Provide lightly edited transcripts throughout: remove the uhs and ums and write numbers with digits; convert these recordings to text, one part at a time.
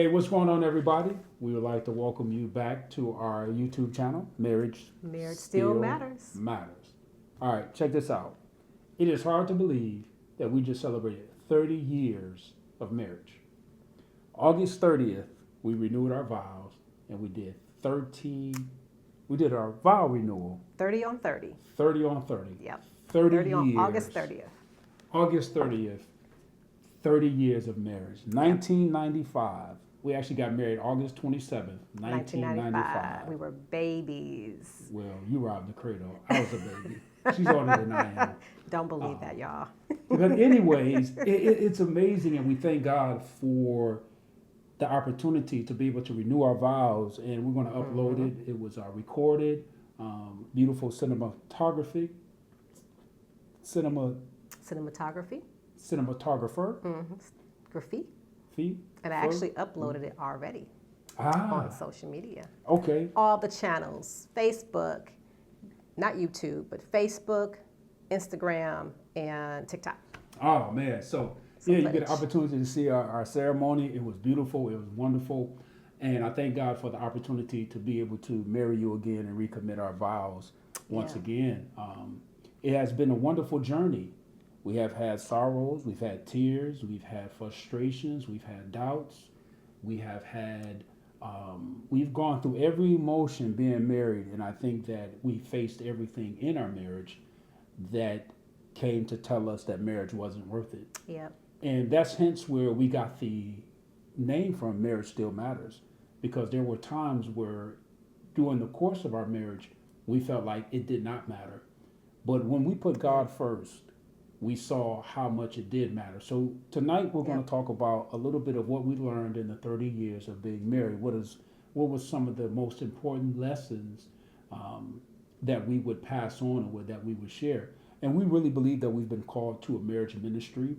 Hey, what's going on, everybody? We would like to welcome you back to our YouTube channel, Marriage still Still matters. Matters. All right, check this out. It is hard to believe that we just celebrated 30 years of marriage. August 30th, we renewed our vows, and we did our vow renewal, 30 on 30. 30 on 30. Yep. 30 30 on August years. 30th. August 30th, 30 years of marriage. Yep. 1995. We actually got married August 27th, 1995. We were babies. Well, you robbed the cradle. I was a baby. She's older than I am. Don't believe that, y'all. But anyways, it's amazing, and we thank God for the opportunity to be able to renew our vows, and we're going to upload it. It was recorded, beautiful Cinematography. cinematographer, Graffiti. fee, And I actually uploaded it already on social media. okay. All the channels, Facebook, not YouTube, but Facebook, Instagram, and TikTok. Oh man, so Some yeah, you get footage. an opportunity to see our ceremony. It was beautiful. It was wonderful, and I thank God for the opportunity to be able to marry you again and recommit our vows once Yeah. again. It has been a wonderful journey. We have had sorrows, we've had tears, we've had frustrations, we've had doubts, we have had. We've gone through every emotion being married, and I think that we faced everything in our marriage that came to tell us that marriage wasn't worth it. Yep. And that's hence where we got the name from, Marriage Still Matters, because there were times where during the course of our marriage, we felt like it did not matter. But when we put God first, we saw how much it did matter. So tonight we're going Yep. to talk about a little bit of what we learned in the 30 years of being married. What was some of the most important lessons um, that we would pass on, or that we would share? And we really believe that we've been called to a marriage ministry,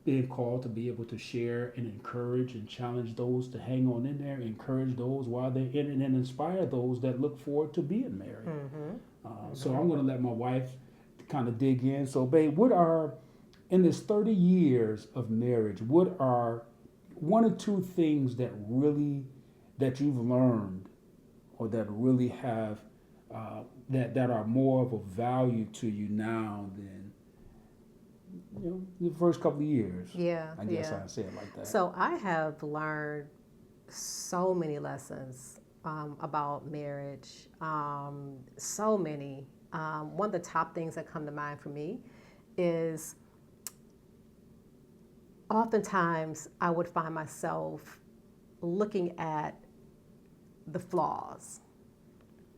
being called to be able to share and encourage and challenge those to hang on in there, encourage those while they're in it, and inspire those that look forward to being married. So I'm going to let my wife kind of dig in. So, babe, in this 30 years of marriage, what are one or two things that you've learned, or that really have that are more of a value to you now than the first couple of years? Yeah. I guess Yeah. I'd say it like that. So I have learned so many lessons about marriage. So many. One of the top things that come to mind for me is oftentimes I would find myself looking at the flaws,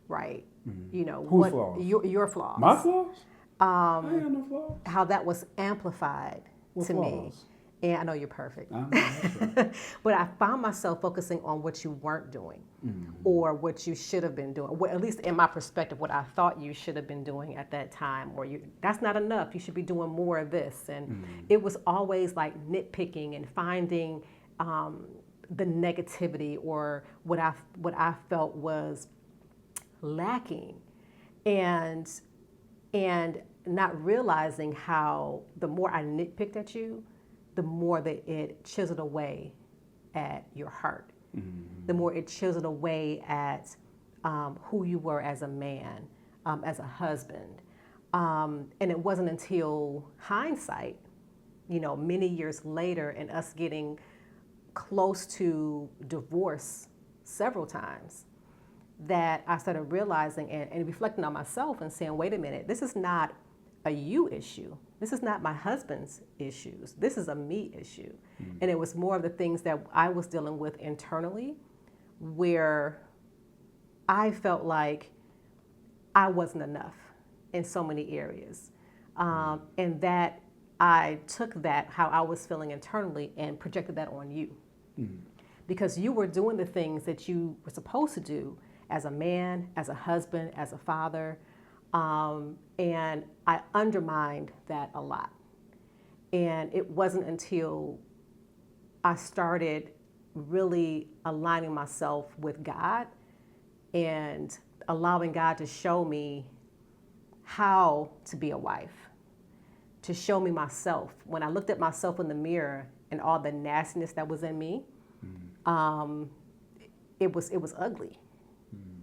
right? You know, Whose flaws? your flaws. My flaws? I ain't got no flaws. How that was amplified What to me. flaws? And I know you're perfect. I know, that's right. But I found myself focusing on what you weren't doing or what you should have been doing. Well, at least in my perspective, what I thought you should have been doing at that time, or that's not enough. You should be doing more of this. And it was always like nitpicking and finding the negativity or what I felt was lacking. And not realizing how the more I nitpicked at you, the more that it chiseled away at your heart, the more it chiseled away at who you were as a man, as a husband. And it wasn't until hindsight, many years later, and us getting close to divorce several times, that I started realizing and reflecting on myself and saying, wait a minute, this is not a you issue. This is not my husband's issues. This is a me issue. And it was more of the things that I was dealing with internally, where I felt like I wasn't enough in so many areas. And that I took that, how I was feeling internally, and projected that on you. Because you were doing the things that you were supposed to do as a man, as a husband, as a father. And I undermined that a lot. And it wasn't until I started really aligning myself with God and allowing God to show me how to be a wife, to show me myself. When I looked at myself in the mirror and all the nastiness that was in me, it was ugly,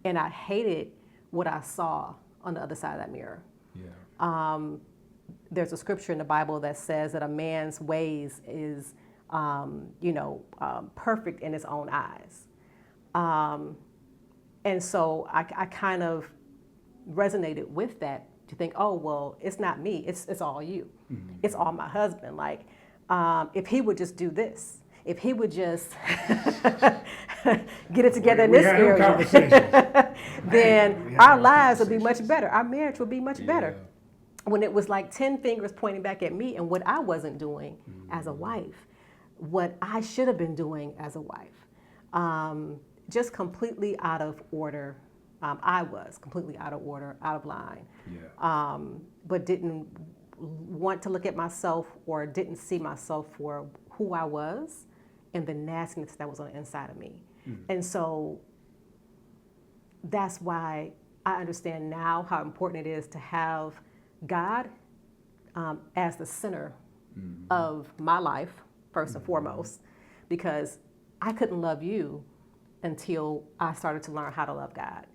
and I hated what I saw on the other side of that mirror. Yeah. There's a scripture in the Bible that says that a man's ways is, perfect in his own eyes. And so I kind of resonated with that to think, oh, well, it's not me. It's all you. It's all my husband. Like, if he would just do this, if he would just get it together in this area, then our lives would be much better. Our marriage would be much better. When it was like 10 fingers pointing back at me and what I wasn't doing as a wife, what I should have been doing as a wife, just completely out of order. I was completely out of order, out of line, but didn't want to look at myself or didn't see myself for who I was and the nastiness that was on the inside of me. And so that's why I understand now how important it is to have God as the center of my life, first and foremost, because I couldn't love you until I started to learn how to love God.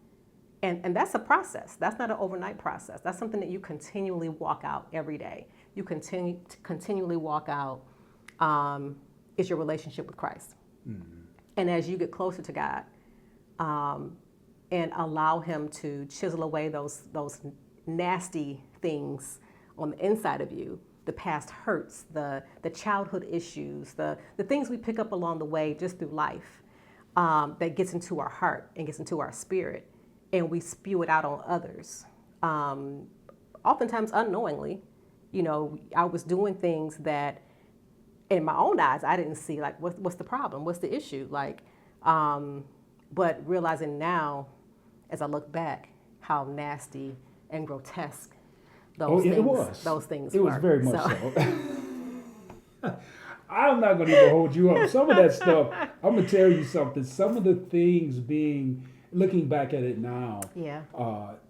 And that's a process. That's not an overnight process. That's something that you continually walk out every day. You continually walk out is your relationship with Christ. And as you get closer to God and allow him to chisel away those nasty things on the inside of you, the past hurts, the childhood issues, the things we pick up along the way just through life, that gets into our heart and gets into our spirit, and we spew it out on others. Oftentimes unknowingly, I was doing things that in my own eyes I didn't see, like what's the problem? What's the issue? But realizing now, as I look back, how nasty and grotesque those things It were. was very much so. I'm not going to even hold you up. Some of that stuff, I'm going to tell you something. Some of the things looking back at it now,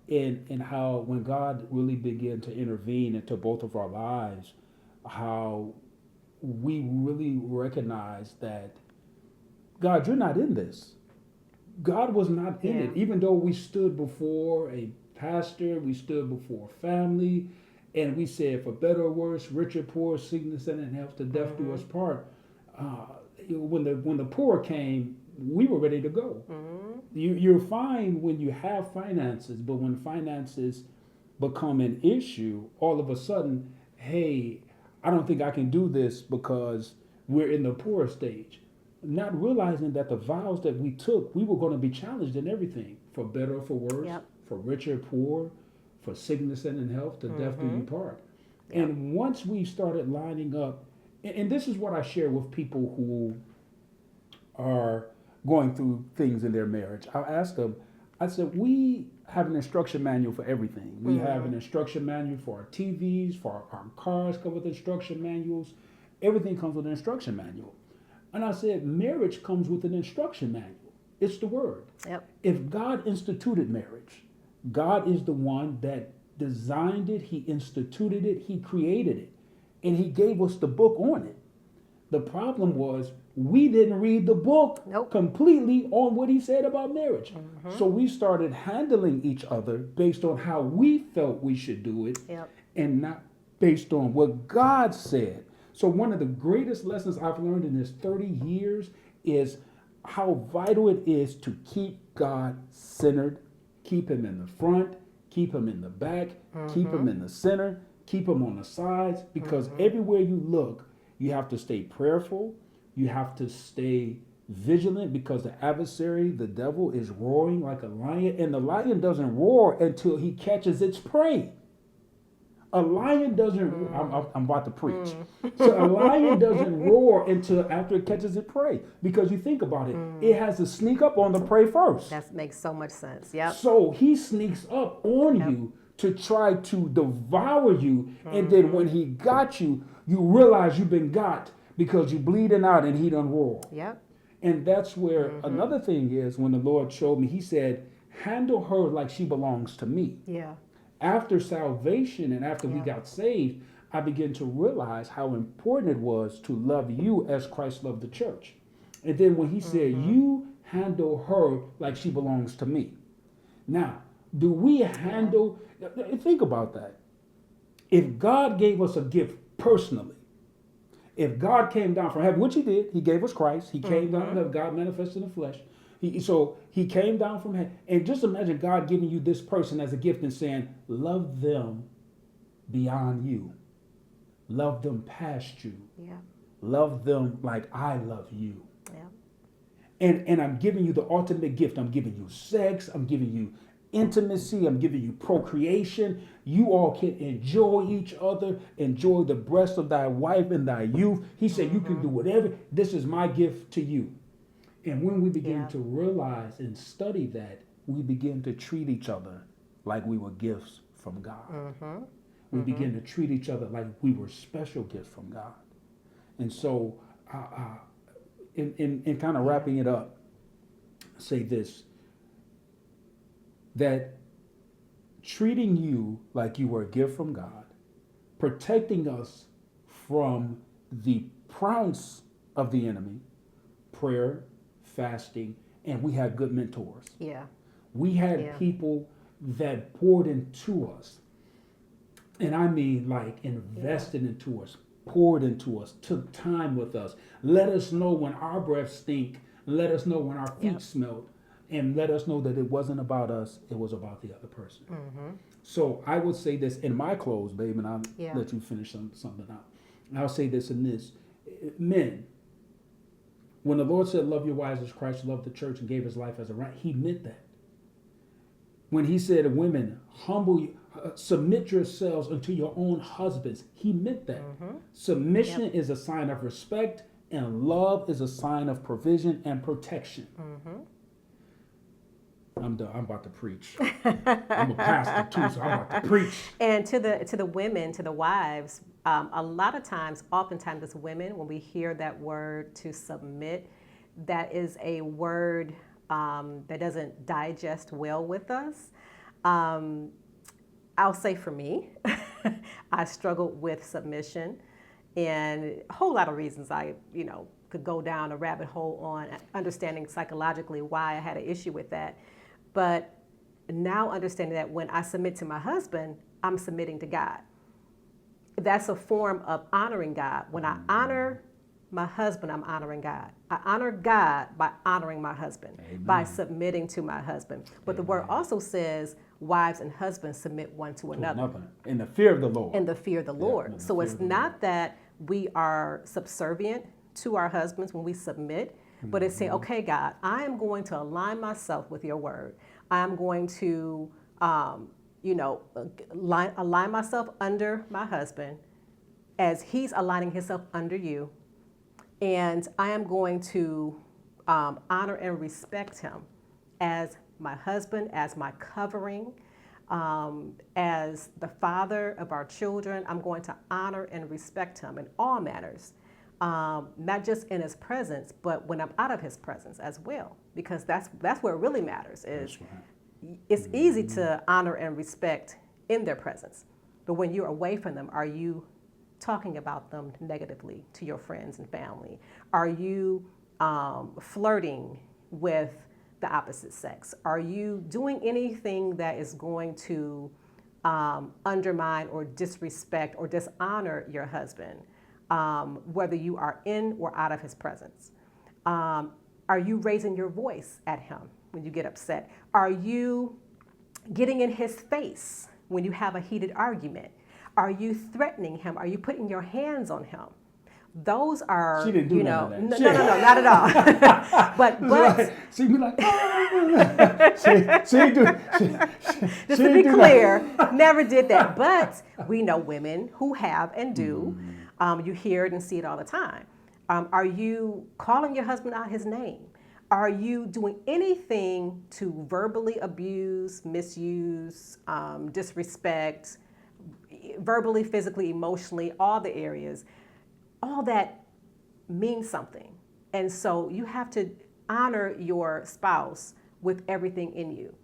and how when God really began to intervene into both of our lives, how we really recognized that, God, you're not in this. God was not in it. Even though we stood before a pastor, we stood before family, and we said, for better or worse, rich or poor, sickness and in health, to death do us part. When the poor came, we were ready to go. You're fine when you have finances, but when finances become an issue, all of a sudden, hey, I don't think I can do this because we're in the poor stage. Not realizing that the vows that we took, we were going to be challenged in everything, for better or for worse, for rich or poor, for sickness and in health, to death do you part. And once we started lining up, and this is what I share with people who are going through things in their marriage. I'll ask them, I said, we have an instruction manual for everything. We have an instruction manual for our TVs, for our cars come with instruction manuals. Everything comes with an instruction manual. And I said, marriage comes with an instruction manual. It's the word. If God instituted marriage, God is the one that designed it, he instituted it, he created it, and he gave us the book on it. The problem was we didn't read the book completely on what he said about marriage. So we started handling each other based on how we felt we should do it, and not based on what God said. So one of the greatest lessons I've learned in this 30 years is how vital it is to keep God centered, keep him in the front, keep him in the back, keep him in the center, keep him on the sides, because everywhere you look, you have to stay prayerful, you have to stay vigilant, because the adversary, the devil, is roaring like a lion, and the lion doesn't roar until he catches its prey. A lion doesn't, I'm about to preach. So a lion doesn't roar until after it catches its prey. Because you think about it, it has to sneak up on the prey first. That makes so much sense. So he sneaks up on you to try to devour you. And then when he got you, you realize you've been got because you're bleeding out and he done roar. And that's where another thing is, when the Lord showed me, he said, handle her like she belongs to me. After salvation and after we got saved, I began to realize how important it was to love you as Christ loved the church. And then when he said, you handle her like she belongs to me. Now, do we handle, think about that. If God gave us a gift personally, if God came down from heaven, which he did, he gave us Christ. He came down from heaven, God manifested in the flesh. So he came down from heaven. And just imagine God giving you this person as a gift and saying, love them beyond you. Love them past you. Yeah. Love them like I love you. Yeah. And I'm giving you the ultimate gift. I'm giving you sex. I'm giving you intimacy. I'm giving you procreation. You all can enjoy each other, enjoy the breast of thy wife and thy youth. He said, you can do whatever. This is my gift to you. And when we begin to realize and study that, we begin to treat each other like we were gifts from God. We begin to treat each other like we were special gifts from God. And so, in kind of wrapping it up, say this, that treating you like you were a gift from God, protecting us from the prounce of the enemy, prayer, fasting, and we had good mentors. Yeah. We had people that poured into us. And I mean, like, invested into us, poured into us, took time with us, let us know when our breath stink, let us know when our feet smelled, and let us know that it wasn't about us, it was about the other person. So I would say this in my close, babe, and I'll let you finish something out. I'll say this in this. Men, when the Lord said, love your wives as Christ loved the church and gave his life as a ransom, he meant that. When he said, women, submit yourselves unto your own husbands, he meant that. Submission is a sign of respect, and love is a sign of provision and protection. I'm done. I'm about to preach. I'm a pastor too, so I'm about to preach. And to the women, to the wives, a lot of times, oftentimes as women, when we hear that word to submit, that is a word that doesn't digest well with us. I'll say for me, I struggled with submission, and a whole lot of reasons I, could go down a rabbit hole on understanding psychologically why I had an issue with that. But now understanding that when I submit to my husband, I'm submitting to God. That's a form of honoring God. When I honor my husband, I'm honoring God. I honor God by honoring my husband, by submitting to my husband. But the word also says, wives and husbands submit one to another. In the fear of the Lord. In the fear of the Lord. So it's not that we are subservient to our husbands when we submit, but it's saying, okay, God, I am going to align myself with your word. I am going to, align myself under my husband as he's aligning himself under you. And I am going to honor and respect him as my husband, as my covering, as the father of our children. I'm going to honor and respect him in all matters, not just in his presence, but when I'm out of his presence as well, because that's what really matters. It's easy to honor and respect in their presence, but when you're away from them, are you talking about them negatively to your friends and family? Are you flirting with the opposite sex? Are you doing anything that is going to undermine or disrespect or dishonor your husband, whether you are in or out of his presence? Are you raising your voice at him when you get upset? Are you getting in his face when you have a heated argument? Are you threatening him? Are you putting your hands on him? Those are, she didn't do none of that. No, not at all. but she'd be like, just to be clear, never did that. But we know women who have and do. You hear it and see it all the time. Are you calling your husband out his name? Are you doing anything to verbally abuse, misuse, disrespect, verbally, physically, emotionally, all the areas? All that means something. And so you have to honor your spouse with everything in you.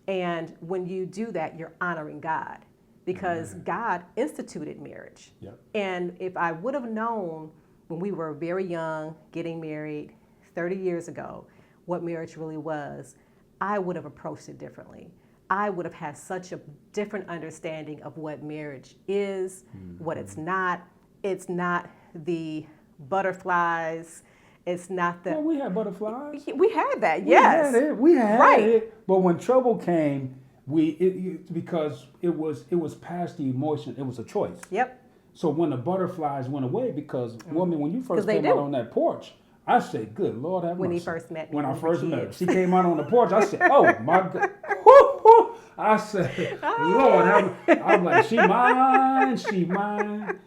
And when you do that, you're honoring God, because God instituted marriage. Yep. And if I would have known when we were very young, getting married, 30 years ago what marriage really was, I would have approached it differently. I would have had such a different understanding of what marriage is, what it's not. It's not the butterflies. It's not the. Well, we had butterflies. We had that, yes. We had Right. it. But when trouble came, because it was past the emotion. It was a choice. Yep. So when the butterflies went away, because woman, when you first they came out do. on that porch, I said, "Good Lord, have When he mercy." first met me, When I we were first met her, kids. she came out on the porch. I said, "Oh my God!" Whoo, whoo. I said, "Lord, I'm like, she mine."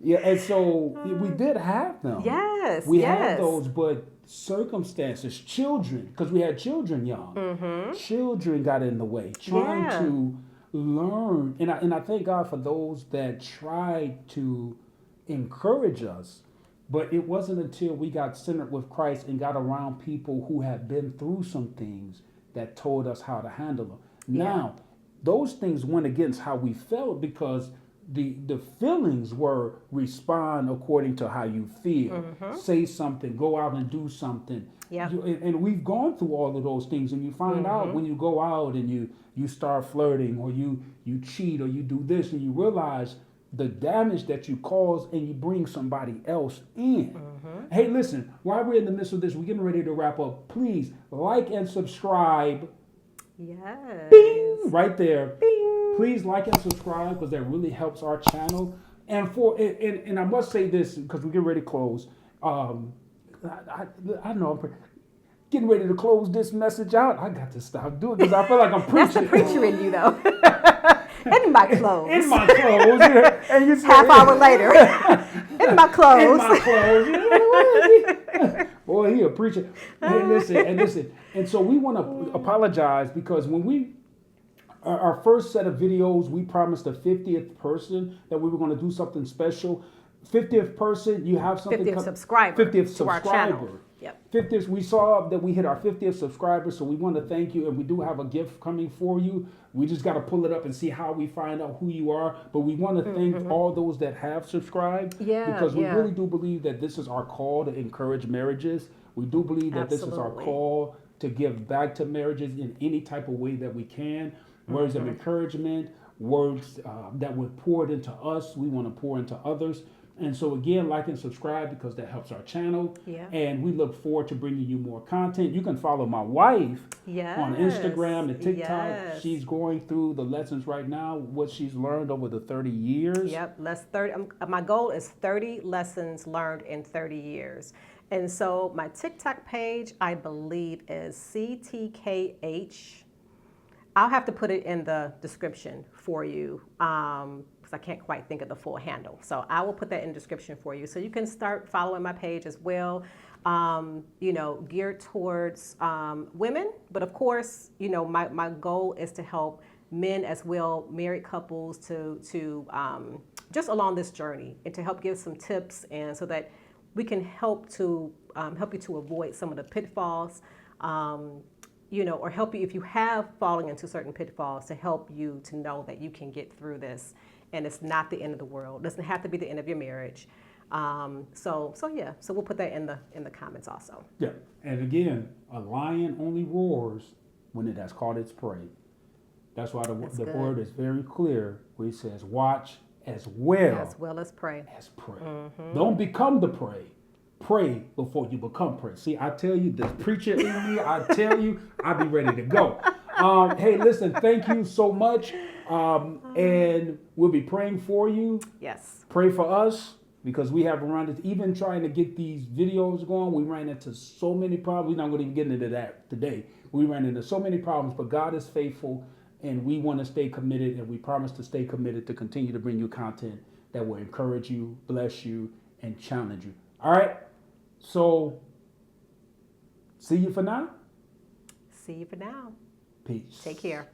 Yeah, and so we did have them. Yes. We yes. had those, but circumstances, children, because we had children young. Children got in the way, trying Yeah. to learn. And I thank God for those that tried to encourage us. But it wasn't until we got centered with Christ and got around people who had been through some things that told us how to handle them. Yeah. Now, those things went against how we felt because the feelings were respond according to how you feel. Say something, go out and do something. Yeah. And we've gone through all of those things, and you find out when you go out and you start flirting, or you cheat, or you do this, and you realize the damage that you cause, and you bring somebody else in. Hey, listen, while we're in the midst of this, we're getting ready to wrap up. Please like and subscribe. Yes. Bing! Right there. Please like and subscribe, because that really helps our channel. And I must say this, because we're getting ready to close. I know I'm getting ready to close this message out. I got to stop doing it because I feel like I'm That's preaching. the preacher in you, though. In my clothes. In my clothes. Yeah. And you say, Half hour later. In my clothes. In my clothes. You know what? Boy, he a preacher. Hey, listen. And so we want to apologize, because when our first set of videos, we promised the 50th person that we were going to do something special. 50th person, you have something. 50th subscriber 50th to our channel. subscriber. Yep. 50th, we saw that we hit our 50th subscriber, so we want to thank you, and we do have a gift coming for you. We just got to pull it up and see how we find out who you are. But we want to thank all those that have subscribed, because we really do believe that this is our call to encourage marriages. We do believe that this is our Absolutely. call to give back to marriages in any type of way that we can. Words of encouragement, words that were poured into us, we want to pour into others. And so again, like and subscribe, because that helps our channel. Yeah. And we look forward to bringing you more content. You can follow my wife Yes. on Instagram and TikTok. Yes. She's going through the lessons right now, what she's learned over the 30 years. Yep, my goal is 30 lessons learned in 30 years. And so my TikTok page, I believe, is CTKH. I'll have to put it in the description for you, because I can't quite think of the full handle. So I will put that in the description for you. So you can start following my page as well, geared towards women. But of course, my goal is to help men as well, married couples, to just along this journey, and to help give some tips, and so that we can help you to avoid some of the pitfalls. Or help you if you have fallen into certain pitfalls, to help you to know that you can get through this, and it's not the end of the world. It doesn't have to be the end of your marriage. So we'll put that in the comments also. Yeah. And again, a lion only roars when it has caught its prey. That's why the good. word is very clear, where he says, watch as well as pray. as pray. Don't become the prey. Pray before you become prey. See, I tell you, this preacher in me, I tell you, I'll be ready to go. Hey, listen, thank you so much. And we'll be praying for you. Yes. Pray for us, because we have run into, even trying to get these videos going, we ran into so many problems. We're not going to even get into that today. We ran into so many problems, but God is faithful, and we want to stay committed, and we promise to stay committed to continue to bring you content that will encourage you, bless you, and challenge you. All right? So, see you for now. See you for now. Peace. Take care.